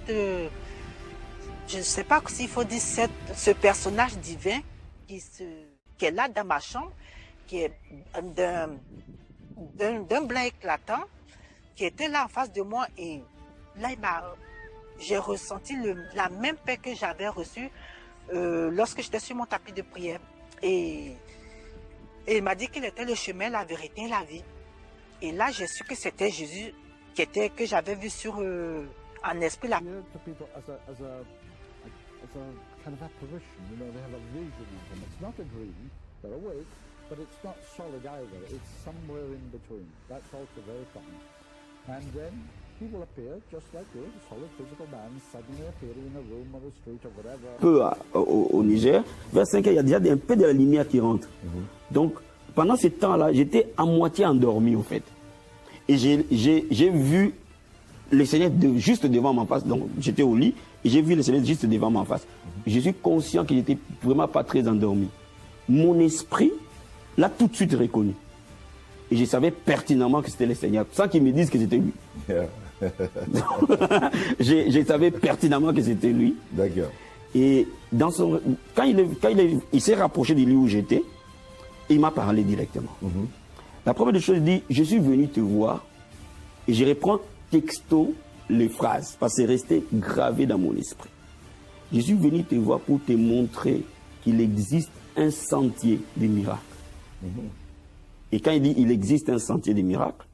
je ne sais pas s'il faut dire ce personnage divin qui est là dans ma chambre, qui est d'un blanc éclatant, qui était là en face de moi, et là j'ai ressenti la même paix que j'avais reçue lorsque j'étais sur mon tapis de prière. Et il m'a dit qu'il était le chemin, la vérité et la vie. Et là, j'ai su que c'était Jésus que j'avais vu en esprit là. It's a kind of apparition, you know, they have a vision of them. It's not a dream, they're awake, but it's not solid either. It's somewhere in between. That's also very common. And then he will appear just like you, a solid physical man, suddenly appearing in a room or a street or whatever. Peu au Niger, vers 5 heures, il y a déjà un peu de la lumière qui rentre. Donc, pendant ce temps-là, j'étais à moitié endormi, au fait. Et j'ai vu le Seigneur juste devant ma face, donc j'étais au lit, et j'ai vu le Seigneur juste devant ma face. Je suis conscient qu'il n'était vraiment pas très endormi. Mon esprit l'a tout de suite reconnu. Et je savais pertinemment que c'était le Seigneur, sans qu'il me dise que c'était lui. Je savais pertinemment que c'était lui. D'accord. Et quand il s'est rapproché du lieu où j'étais, il m'a parlé directement. La première des choses, il dit, je suis venu te voir, et je reprends texto les phrases, parce que c'est resté gravé dans mon esprit. Je suis venu te voir pour te montrer qu'il existe un sentier des miracles. Et quand il dit il existe un sentier des miracles,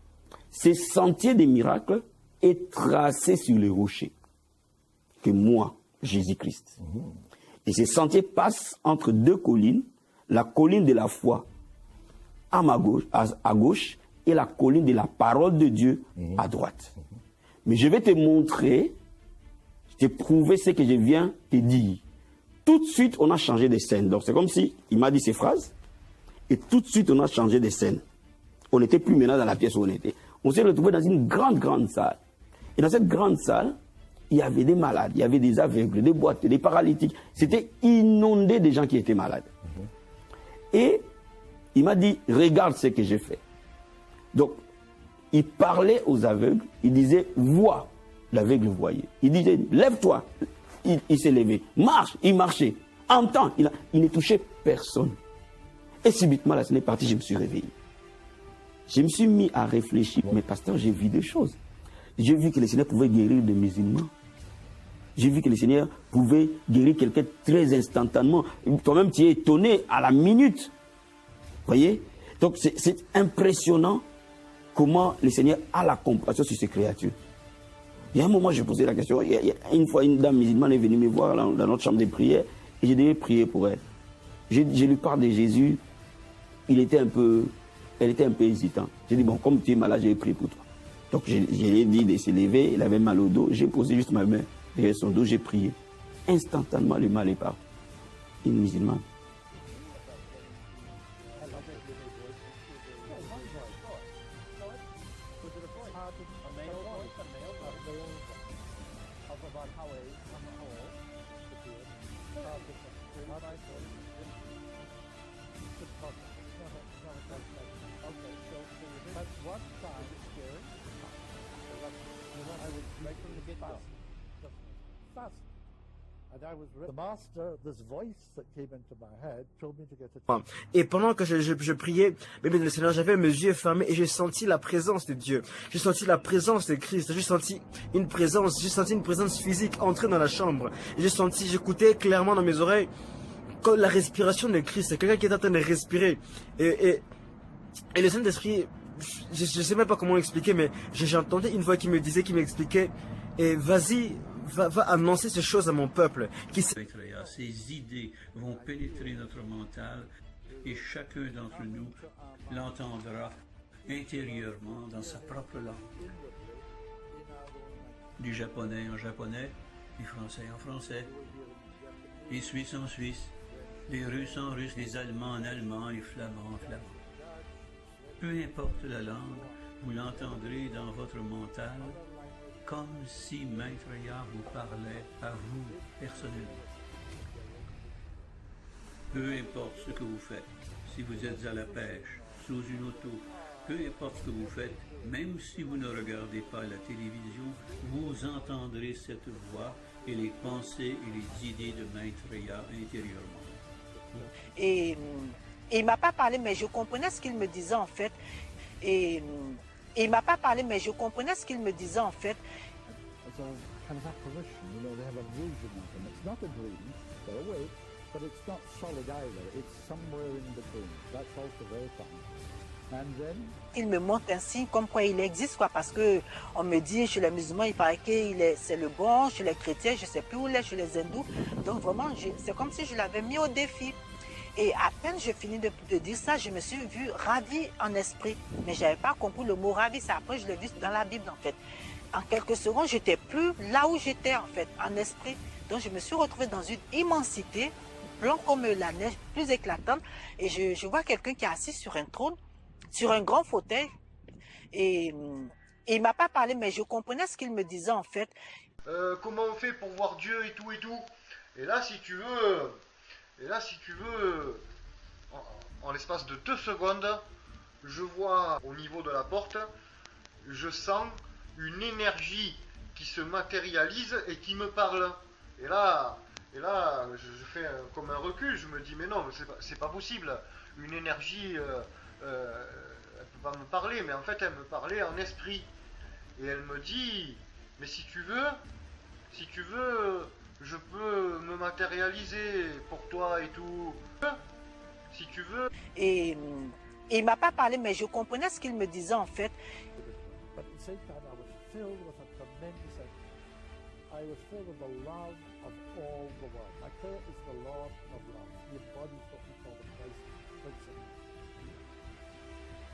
ce sentier des miracles est tracé sur les rochers. Que moi, Jésus-Christ. Et ce sentier passe entre deux collines, la colline de la foi à gauche et la colline de la parole de Dieu à droite. Mais je vais te montrer, te prouver ce que je viens te dire. Tout de suite, on a changé de scène. Donc, c'est comme si il m'a dit ces phrases, et tout de suite, on a changé de scène. On n'était plus maintenant dans la pièce où on était. On s'est retrouvé dans une grande salle. Et dans cette grande salle, il y avait des malades, il y avait des aveugles, des boiteux, des paralytiques. C'était inondé de gens qui étaient malades. Et il m'a dit, regarde ce que j'ai fait. Donc, il parlait aux aveugles, il disait, vois, l'aveugle voyait. Il disait, lève-toi, il s'est levé. Marche, il marchait. Entends, il ne touchait personne. Et subitement, la scène est partie, je me suis réveillé. Je me suis mis à réfléchir. Mais pasteur, j'ai vu des choses. J'ai vu que le Seigneur pouvait guérir des musulmans. J'ai vu que le Seigneur pouvait guérir quelqu'un très instantanément. Toi-même, tu es étonné à la minute. Voyez? Donc, c'est impressionnant comment le Seigneur a la compassion sur ses créatures. Il y a un moment, j'ai posé la question. Une fois, une dame musulmane est venue me voir dans notre chambre de prière et je devais prier pour elle. Je lui parle de Jésus. Elle était un peu hésitante. J'ai dit, bon, comme tu es malade, je vais prier pour toi. Donc, je lui ai dit de se lever. Il avait mal au dos. J'ai posé juste ma main derrière son dos. J'ai prié. Instantanément, le mal est parti. Une musulmane. Et pendant que je priais, le Seigneur, j'avais mes yeux fermés et j'ai senti la présence de Dieu. J'ai senti la présence de Christ. J'ai senti une présence physique entrer dans la chambre. J'écoutais clairement dans mes oreilles la respiration de Christ. C'est quelqu'un qui est en train de respirer. Et le Saint-Esprit, je sais même pas comment expliquer, mais j'entendais une voix qui m'expliquait, et vas-y, va annoncer ces choses à mon peuple. Ces idées vont pénétrer notre mental et chacun d'entre nous l'entendra intérieurement dans sa propre langue. Du japonais en japonais, du français en français, les Suisses en suisse, les Russes en russe, les Allemands en allemand, les Flamands en flamand. Peu importe la langue, vous l'entendrez dans votre mental comme si Maître Yah vous parlait à vous personnellement. Peu importe ce que vous faites, si vous êtes à la pêche, sous une auto, peu importe ce que vous faites, même si vous ne regardez pas la télévision, vous entendrez cette voix et les pensées et les idées de Maitreya intérieurement. Et il m'a pas parlé, mais je comprenais ce qu'il me disait en fait. Et il m'a pas parlé, mais je comprenais ce qu'il me disait en fait. It's a kind of apparition, you know, they have a vision of them. It's not a dream, they're awake, but it's not solid either. It's somewhere in between. That's also very common. And then Il me montre un signe comme quoi il existe, quoi, parce que on me dit chez les musulmans, il paraît que c'est le bon, chez les chrétiens, je sais plus où il est, chez les hindous. Donc vraiment, c'est comme si je l'avais mis au défi. Et à peine j'ai fini de dire ça, je me suis vue ravie en esprit. Mais je n'avais pas compris le mot ravi, c'est après je l'ai vu dans la Bible en fait. En quelques secondes, j'étais plus là où j'étais en fait, en esprit. Donc je me suis retrouvée dans une immensité, blanc comme la neige, plus éclatante. Et je vois quelqu'un qui est assis sur un trône, sur un grand fauteuil. Et il m'a pas parlé, mais je comprenais ce qu'il me disait en fait. Comment on fait pour voir Dieu et tout et tout. Et là, si tu veux, en l'espace de 2 secondes, je vois au niveau de la porte, je sens une énergie qui se matérialise et qui me parle. Et là, je fais comme un recul, je me dis, mais non, c'est pas possible. Une énergie, elle peut pas me parler, mais en fait, elle me parlait en esprit. Et elle me dit, mais si tu veux, je peux me matérialiser pour toi et tout. Si tu veux. Et il m'a pas parlé, mais je comprenais ce qu'il me disait en fait. but at the same time, I was filled with a tremendous energy. I was filled with the love of all the world. Maitreya is the Lord of love. He embodies what we call the Christ principle.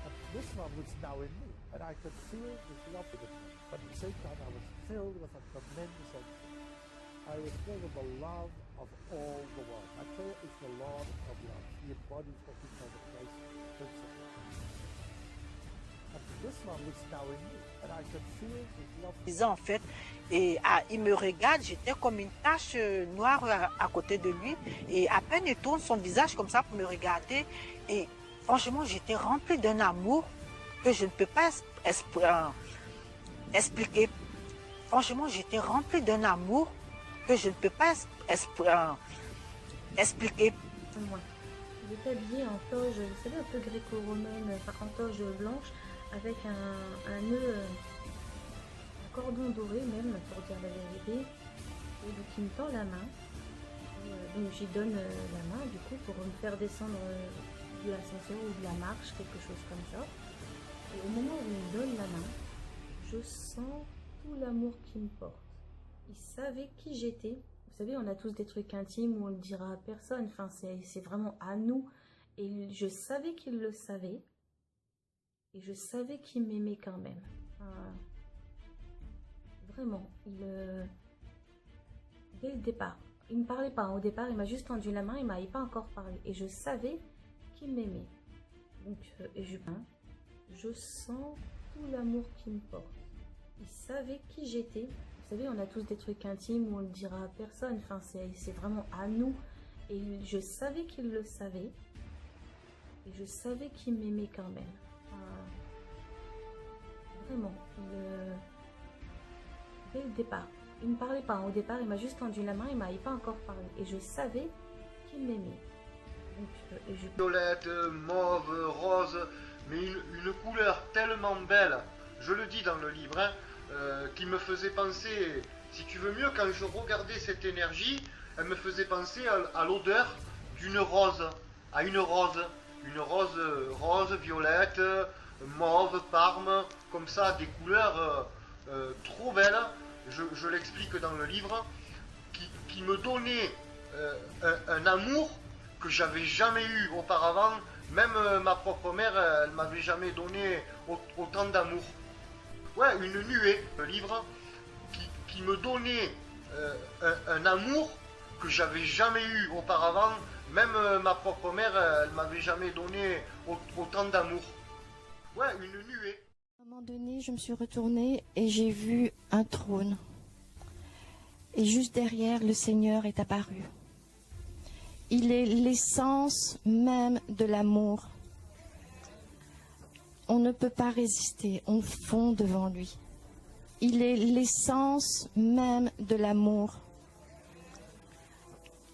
And this love was now in me, and I could feel this love within me. But at the same time, I was filled with a tremendous energy. I was filled with the love of all the world. Maitreya is the Lord of love. He embodies what we call the Christ principle. This love was now in me, and I could feel this love. Disait en fait, et il me regarde, j'étais comme une tache noire à côté de lui, et à peine il tourne son visage comme ça pour me regarder, et franchement j'étais remplie d'un amour que je ne peux pas expliquer. Franchement j'étais remplie d'un amour que je ne peux pas expliquer. Il était habillé en toge, vous savez, un peu gréco-romaine, en toge blanche, avec un nœud, un cordon doré même, pour dire la vérité. Et donc il me tend la main. Et, donc j'y donne la main du coup pour me faire descendre de l'ascenseur ou de la marche, quelque chose comme ça. Et au moment où il me donne la main, je sens tout l'amour qu'il me porte. Il savait qui j'étais. Vous savez, on a tous des trucs intimes où on ne le dira à personne. Enfin, c'est vraiment à nous. Et je savais qu'il le savait. Et je savais qu'il m'aimait quand même. Enfin, vraiment. Dès le départ. Il ne me parlait pas. Au départ, il m'a juste tendu la main. Il ne m'avait pas encore parlé. Et je savais qu'il m'aimait. Donc, je sens tout l'amour qu'il me porte. Il savait qui j'étais. Vous savez, on a tous des trucs intimes où on ne le dira à personne. Enfin, c'est vraiment à nous. Et je savais qu'il le savait. Et je savais qu'il m'aimait quand même. Enfin, vraiment. Dès le départ. Il ne me parlait pas. Au départ, il m'a juste tendu la main. Il ne m'avait pas encore parlé. Et je savais qu'il m'aimait. Donc, Violette, mauve, rose, mais une couleur tellement belle, je le dis dans le livre, hein, qui me faisait penser, si tu veux mieux, quand je regardais cette énergie, elle me faisait penser à l'odeur d'une rose, à une rose violette, mauve, parme, comme ça, des couleurs trop belles, je l'explique dans le livre, qui me donnait un amour que j'avais jamais eu auparavant. Même ma propre mère, elle m'avait jamais donné autant d'amour. Ouais, une nuée, le livre, qui me donnait un amour que j'avais jamais eu auparavant. Même ma propre mère, elle m'avait jamais donné autant d'amour. Ouais, une nuée. À un moment donné, je me suis retournée et j'ai vu un trône. Et juste derrière, le Seigneur est apparu. Il est l'essence même de l'amour. on ne peut pas résister, on fond devant lui. Il est l'essence même de l'amour.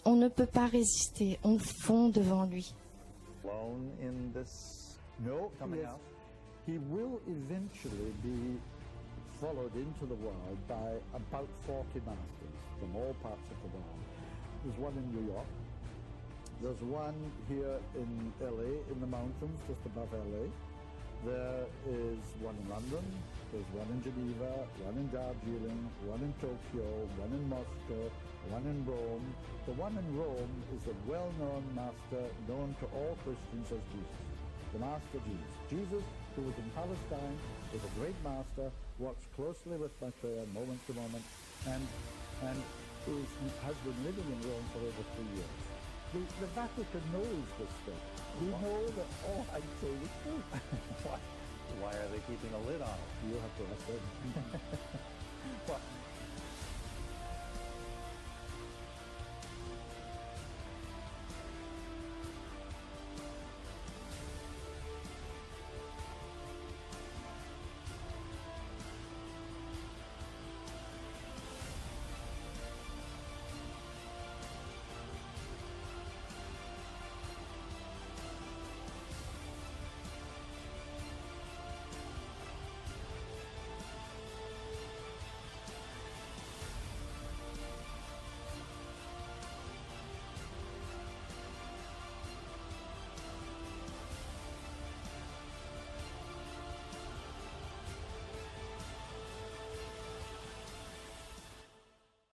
On ne peut pas résister, on fond devant lui. Alone in this coming out. He will eventually be followed into the world by about 40 masters from all parts of the world. There's one in New York. There's one here in LA, in the mountains just above LA. There is one in London, there's one in Geneva, one in Darjeeling, one in Tokyo, one in Moscow, one in Rome. The one in Rome is a well-known master known to all Christians as Jesus, the Master Jesus. Jesus, who was in Palestine, is a great master, works closely with Maitreya moment to moment, and has been living in Rome for over 3 years. The Vatican knows this stuff. We know that all I'm saying is true. Why are they keeping a lid on it? You have to ask them. Well,